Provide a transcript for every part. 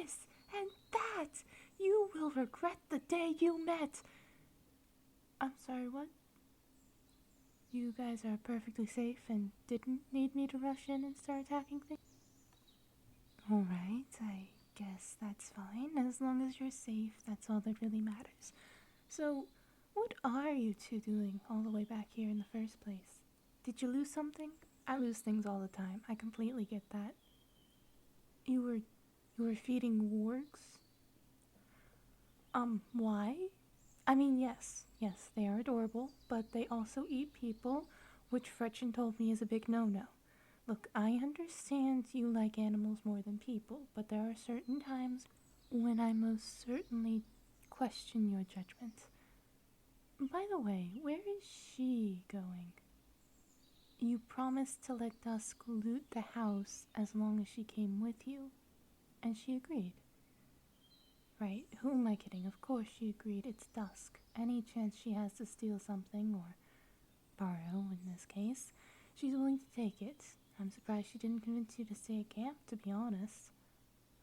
this and that. You will regret the day you met. I'm sorry, what? You guys are perfectly safe and didn't need me to rush in and start attacking things? Alright, I guess that's fine. As long as you're safe, that's all that really matters. So, what are you two doing all the way back here in the first place? Did you lose something? I lose things all the time. I completely get that. You were feeding wargs? Why? I mean, yes, they are adorable, but they also eat people, which Fretchen told me is a big no-no. Look, I understand you like animals more than people, but there are certain times when I most certainly question your judgment. By the way, where is she going? You promised to let Dusk loot the house as long as she came with you, and she agreed. Right, who am I kidding? Of course she agreed. It's Dusk. Any chance she has to steal something, or borrow in this case, she's willing to take it. I'm surprised she didn't convince you to stay at camp, to be honest.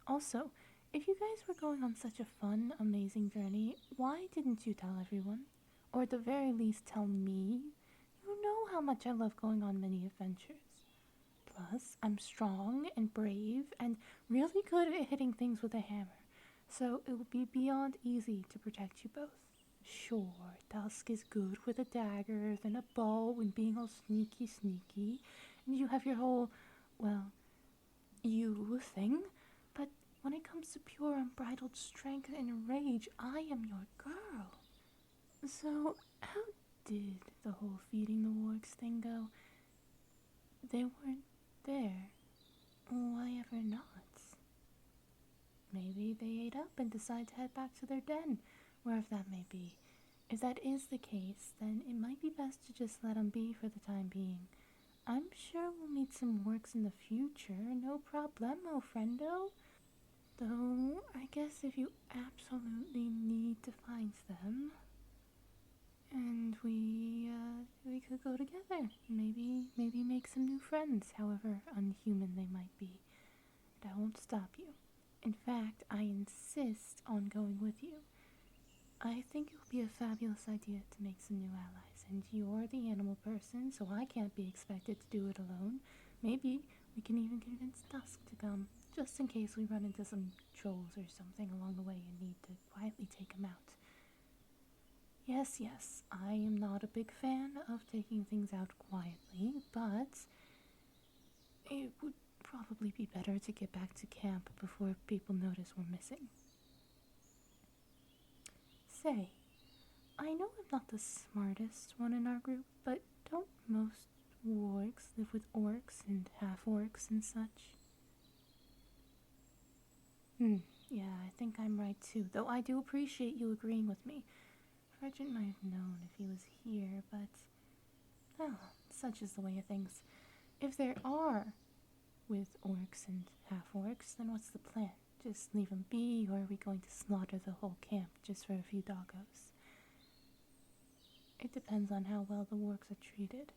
Also, if you guys were going on such a fun, amazing journey, why didn't you tell everyone? Or at the very least tell me? You know how much I love going on many adventures. Plus, I'm strong and brave and really good at hitting things with a hammer, so it will be beyond easy to protect you both. Sure, Dusk is good with a dagger and a bow and being all sneaky, and you have your whole, well, you thing, but when it comes to pure unbridled strength and rage, I am your girl. So, how did the whole feeding the wargs thing go? They weren't there. Why ever not? Maybe they ate up and decided to head back to their den, wherever that may be. If that is the case, then it might be best to just let them be for the time being. I'm sure we'll meet some works in the future, no problemo, friendo. Though, I guess if you absolutely need to find them, and we could go together. Maybe make some new friends, however unhuman they might be. And I won't stop you. In fact, I insist on going with you. I think it would be a fabulous idea to make some new allies, and you're the animal person, so I can't be expected to do it alone. Maybe we can even convince Dusk to come, just in case we run into some trolls or something along the way and need to quietly take them out. Yes, I am not a big fan of taking things out quietly, but it would probably be better to get back to camp before people notice we're missing. Say, I know I'm not the smartest one in our group, but don't most wargs live with orcs and half-orcs and such? Yeah, I think I'm right too, though I do appreciate you agreeing with me. Frederick might have known if he was here, but, well, such is the way of things. If there are with orcs and half-orcs, then what's the plan? Just leave them be, or are we going to slaughter the whole camp just for a few doggos? It depends on how well the wargs are treated.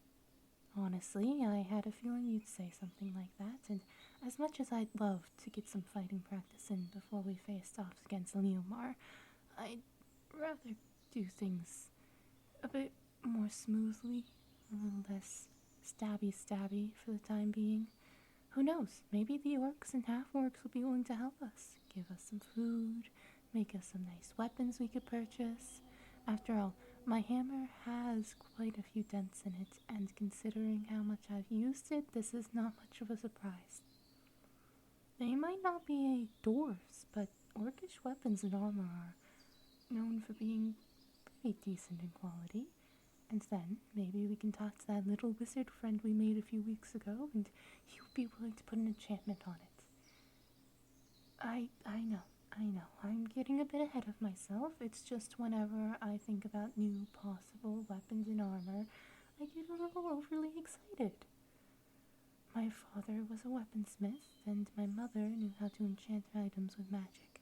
Honestly, I had a feeling you'd say something like that, and as much as I'd love to get some fighting practice in before we faced off against Leomar, I'd rather do things a bit more smoothly, a little less stabby for the time being. Who knows, maybe the orcs and half-orcs will be willing to help us, give us some food, make us some nice weapons we could purchase. After all, my hammer has quite a few dents in it, and considering how much I've used it, this is not much of a surprise. They might not be dwarves, but orcish weapons and armor are known for being pretty decent in quality. And then, maybe we can talk to that little wizard friend we made a few weeks ago, and he would be willing to put an enchantment on it. I know. I'm getting a bit ahead of myself. It's just whenever I think about new possible weapons and armor, I get a little overly excited. My father was a weaponsmith, and my mother knew how to enchant items with magic.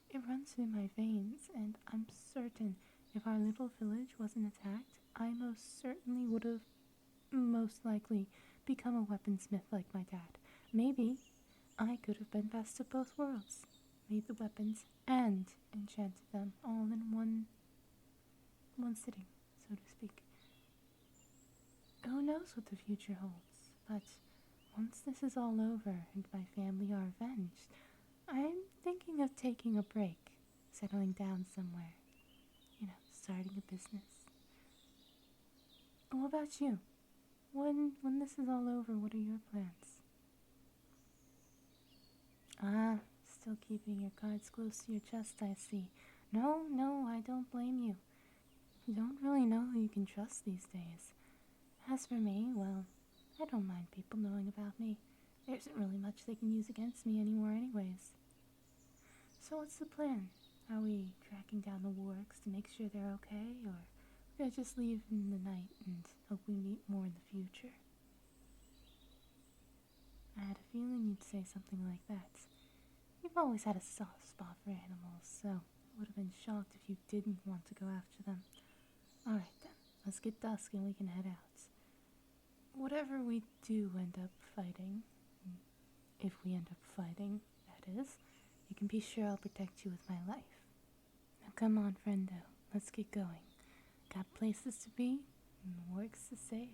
It runs through my veins, and I'm certain if our little village wasn't attacked, I most certainly would have most likely become a weaponsmith like my dad. Maybe I could have been best of both worlds. made the weapons, and enchanted them all in one sitting, so to speak. Who knows what the future holds, but once this is all over and my family are avenged, I'm thinking of taking a break, settling down somewhere, starting a business. What about you? When this is all over, what are your plans? Ah, still keeping your cards close to your chest, I see. No, no, I don't blame you. You don't really know who you can trust these days. As for me, well, I don't mind people knowing about me. There isn't really much they can use against me anymore anyways. So what's the plan? Are we tracking down the worgs to make sure they're okay, or we're gonna just leave in the night and hope we meet more in the future? I had a feeling you'd say something like that. You've always had a soft spot for animals, so I would have been shocked if you didn't want to go after them. Alright then, let's get dusk and we can head out. Whatever we do end up fighting, if we end up fighting, that is, you can be sure I'll protect you with my life. Now come on, friendo, let's get going. Got places to be and works to save.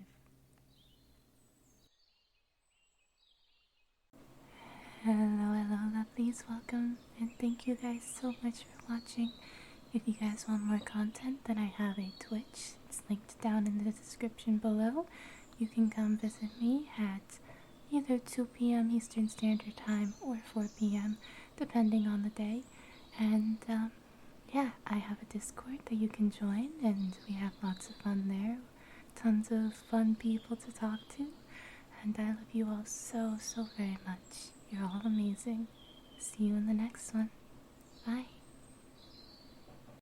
Hello, lovelies, welcome, and thank you guys so much for watching. If you guys want more content, then I have a Twitch. It's linked down in the description below. You can come visit me at either 2 p.m. Eastern Standard Time or 4 p.m. depending on the day. And yeah, I have a Discord that you can join, and we have lots of fun there. Tons of fun people to talk to. And I love you all so, so very much. You're all amazing. See you in the next one.